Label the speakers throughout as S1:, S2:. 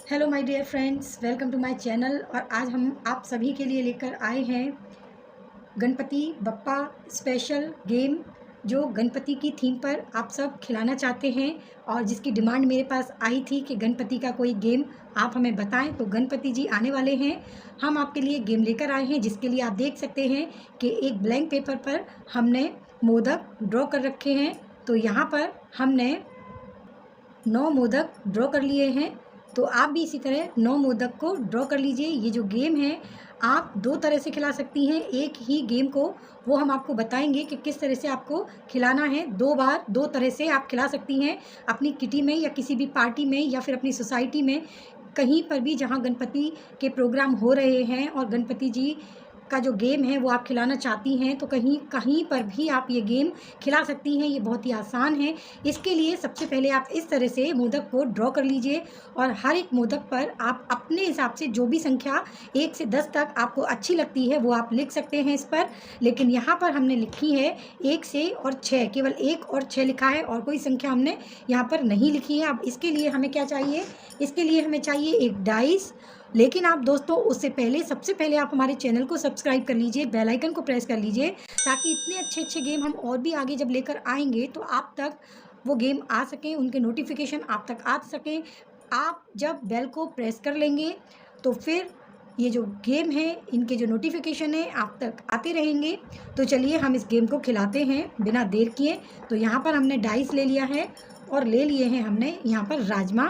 S1: Hello my dear friends, welcome to my channel. और आज हम आप सभी के लिए लेकर आए हैं गणपति बप्पा स्पेशल गेम, जो गणपति की थीम पर आप सब खिलाना चाहते हैं और जिसकी डिमांड मेरे पास आई थी कि गणपति का कोई गेम आप हमें बताएं। तो गणपति जी आने वाले हैं, हम आपके लिए गेम लेकर आए हैं, जिसके लिए आप देख सकते हैं कि एक ब्लैंक पेपर पर हमने मोदक ड्रॉ कर रखे हैं। तो यहाँ पर हमने 9 मोदक ड्रॉ कर लिए हैं। तो आप भी इसी तरह 9 मोदक को ड्रॉ कर लीजिए। ये जो गेम है आप 2 तरह से खिला सकती हैं एक ही गेम को, वो हम आपको बताएंगे कि किस तरह से आपको खिलाना है। 2 बार 2 तरह से आप खिला सकती हैं अपनी किटी में या किसी भी पार्टी में या फिर अपनी सोसाइटी में, कहीं पर भी जहाँ गणपति के प्रोग्राम हो रहे हैं और गणपति जी का जो गेम है वो आप खिलाना चाहती हैं, तो कहीं कहीं पर भी आप ये गेम खिला सकती हैं। ये बहुत ही आसान है। इसके लिए सबसे पहले आप इस तरह से मोदक को ड्रॉ कर लीजिए और हर एक मोदक पर आप अपने हिसाब से जो भी संख्या 1 से 10 तक आपको अच्छी लगती है वो आप लिख सकते हैं इस पर। लेकिन यहाँ पर हमने लिखी है 1 से और 6, केवल 1 और 6 लिखा है और कोई संख्या हमने यहाँ पर नहीं लिखी है। अब इसके लिए हमें क्या चाहिए? इसके लिए हमें चाहिए एक डाइस। लेकिन आप दोस्तों उससे पहले सबसे पहले आप हमारे चैनल को सब्सक्राइब कर लीजिए, बेल आइकन को प्रेस कर लीजिए, ताकि इतने अच्छे अच्छे गेम हम और भी आगे जब लेकर आएंगे तो आप तक वो गेम आ सकें, उनके नोटिफिकेशन आप तक आ सकें। आप जब बेल को प्रेस कर लेंगे तो फिर ये जो गेम है इनके जो नोटिफिकेशन है आप तक आते रहेंगे। तो चलिए हम इस गेम को खिलाते हैं बिना देर किए। तो यहाँ पर हमने डाइस ले लिया है और ले लिए हैं हमने यहाँ पर राजमा।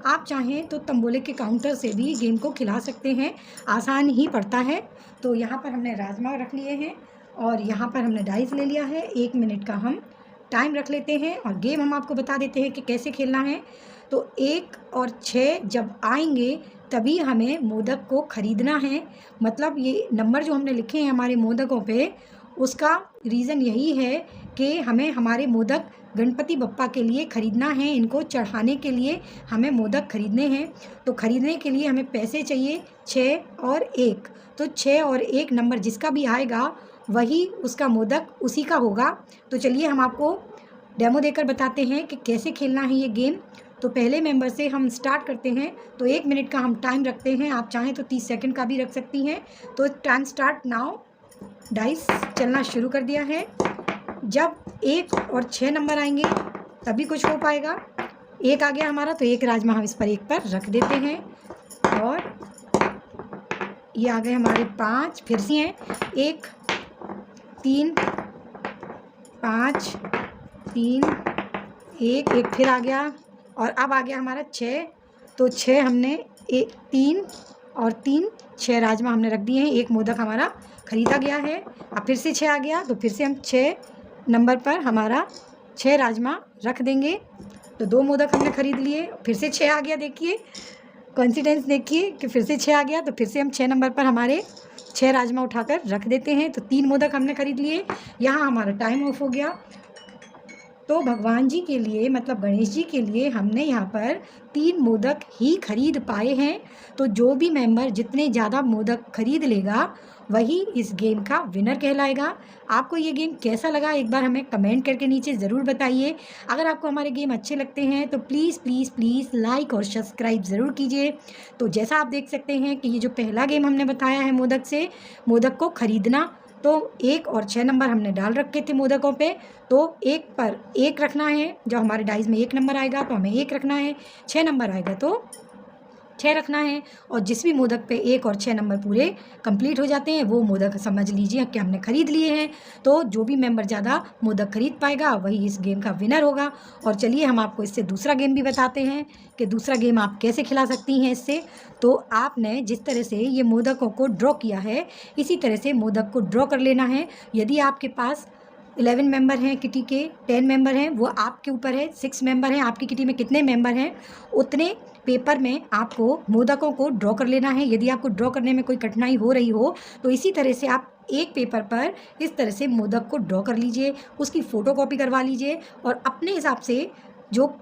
S1: आप चाहें तो तंबोले के काउंटर से भी गेम को खिला सकते हैं, आसान ही पड़ता है। तो यहाँ पर हमने राजमा रख लिए हैं और यहाँ पर हमने डाइस ले लिया है। 1 मिनट का हम टाइम रख लेते हैं और गेम हम आपको बता देते हैं कि कैसे खेलना है। तो 1 और 6 जब आएंगे तभी हमें मोदक को ख़रीदना है। मतलब ये नंबर जो हमने लिखे हैं हमारे मोदकों पे, उसका रीज़न यही है कि हमें हमारे मोदक गणपति बप्पा के लिए ख़रीदना है। इनको चढ़ाने के लिए हमें मोदक ख़रीदने हैं। तो ख़रीदने के लिए हमें पैसे चाहिए 6 और 1। तो 6 और 1 नंबर जिसका भी आएगा वही उसका मोदक उसी का होगा। तो चलिए हम आपको डेमो देकर बताते हैं कि कैसे खेलना है ये गेम। तो पहले मेंबर से हम स्टार्ट करते हैं। तो 1 मिनट का हम टाइम रखते हैं, आप चाहें तो 30 सेकंड का भी रख सकती हैं। तो टाइम स्टार्ट नाउ। डाइस चलना शुरू कर दिया है। जब 1 और 6 नंबर आएंगे तभी कुछ हो पाएगा। 1 आ गया हमारा तो 1 राजमा हम इस पर 1 पर रख देते हैं और ये आ गए हमारे 5। फिर से हैं 1 3 5 3 1 1 फिर आ गया और अब आ गया हमारा 6। तो 6 हमने 3 और 3 6 राजमा हमने रख दिए हैं। 1 मोदक हमारा ख़रीदा गया है। अब फिर से 6 आ गया तो फिर से हम 6 नंबर पर हमारा 6 राजमा रख देंगे। तो 2 मोदक हमने ख़रीद लिए। फिर से 6 आ गया, देखिए कोइंसिडेंस देखिए कि फिर से 6 आ गया। तो फिर से हम 6 नंबर पर हमारे 6 राजमा उठाकर रख देते हैं। तो 3 मोदक हमने ख़रीद लिए। यहाँ हमारा टाइम ऑफ हो गया। तो भगवान जी के लिए, मतलब गणेश जी के लिए हमने यहाँ पर 3 मोदक ही खरीद पाए हैं। तो जो भी मेंबर जितने ज़्यादा मोदक खरीद लेगा वही इस गेम का विनर कहलाएगा। आपको ये गेम कैसा लगा एक बार हमें कमेंट करके नीचे ज़रूर बताइए। अगर आपको हमारे गेम अच्छे लगते हैं तो प्लीज़ प्लीज़ प्लीज़ लाइक और सब्सक्राइब ज़रूर कीजिए। तो जैसा आप देख सकते हैं कि ये जो पहला गेम हमने बताया है मोदक से, मोदक को ख़रीदना, तो 1 और 6 नंबर हमने डाल रखे थे मोदकों पे। तो 1 पर 1 रखना है। जब हमारे डाइस में 1 नंबर आएगा तो हमें 1 रखना है, 6 नंबर आएगा तो 6 रखना है। और जिस भी मोदक पे 1 और 6 नंबर पूरे कंप्लीट हो जाते हैं वो मोदक समझ लीजिए कि हमने ख़रीद लिए हैं। तो जो भी मेंबर ज़्यादा मोदक खरीद पाएगा वही इस गेम का विनर होगा। और चलिए हम आपको इससे दूसरा गेम भी बताते हैं कि दूसरा गेम आप कैसे खिला सकती हैं इससे। तो आपने जिस तरह से ये मोदकों को ड्रॉ किया है इसी तरह से मोदक को ड्रॉ कर लेना है। यदि आपके पास 11 मेंबर हैं किटी के, 10 मेंबर हैं, वो आपके ऊपर है। 6 मेंबर हैं, आपकी किटी में कितने मेंबर हैं उतने पेपर में आपको मोदकों को ड्रॉ कर लेना है। यदि आपको ड्रॉ करने में कोई कठिनाई हो रही हो तो इसी तरह से आप एक पेपर पर इस तरह से मोदक को ड्रॉ कर लीजिए, उसकी फ़ोटोकॉपी करवा लीजिए और अपने हिसाब से जो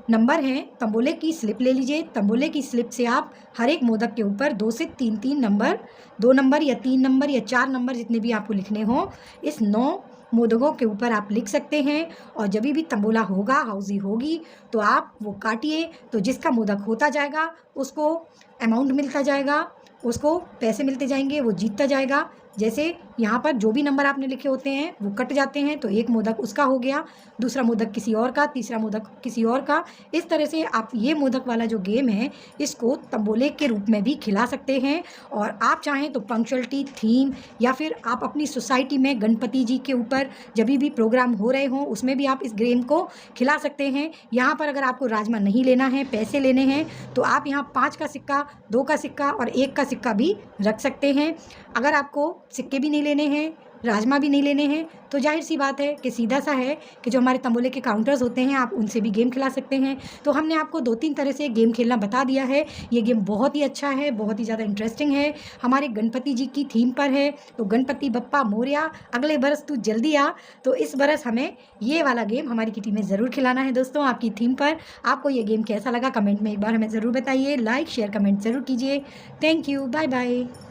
S1: नंबर हैं तंबोले की स्लिप ले लीजिए। तंबोले की स्लिप से आप हर एक मोदक के ऊपर 2 से 3 नंबर, 2 नंबर या 3 नंबर या 4 नंबर जितने भी आपको लिखने हों, इस 9 मोदकों के ऊपर आप लिख सकते हैं और जब भी तंबोला होगा, हाउजी होगी, तो आप वो काटिए। तो जिसका मोदक होता जाएगा उसको अमाउंट मिलता जाएगा, उसको पैसे मिलते जाएंगे, वो जीतता जाएगा। जैसे यहाँ पर जो भी नंबर आपने लिखे होते हैं वो कट जाते हैं, तो एक मोदक उसका हो गया, दूसरा मोदक किसी और का, तीसरा मोदक किसी और का। इस तरह से आप ये मोदक वाला जो गेम है इसको तंबोले के रूप में भी खिला सकते हैं। और आप चाहें तो पंक्चुअलिटी थीम या फिर आप अपनी सोसाइटी में गणपति जी के ऊपर जब भी प्रोग्राम हो रहे हों उसमें भी आप इस गेम को खिला सकते हैं। यहाँ पर अगर आपको राजमा नहीं लेना है, पैसे लेने हैं, तो आप यहाँ 5 का सिक्का, 2 का सिक्का और 1 का सिक्का भी रख सकते हैं। अगर आपको सिक्के भी नहीं लेने हैं, राजमा भी नहीं लेने हैं, तो जाहिर सी बात है कि सीधा सा है कि जो हमारे तंबोले के काउंटर्स होते हैं आप उनसे भी गेम खिला सकते हैं। तो हमने आपको 2-3 तरह से गेम खेलना बता दिया है। ये गेम बहुत ही अच्छा है, बहुत ही ज़्यादा इंटरेस्टिंग है, हमारे गणपति जी की थीम पर है। तो गणपति बप्पा मोरया, अगले बरस तू जल्दी आ। तो इस बरस हमें ये वाला गेम हमारी किटी में ज़रूर खिलाना है दोस्तों, आपकी थीम पर। आपको ये गेम कैसा लगा कमेंट में एक बार हमें ज़रूर बताइए। लाइक शेयर कमेंट ज़रूर कीजिए। Thank you, bye bye.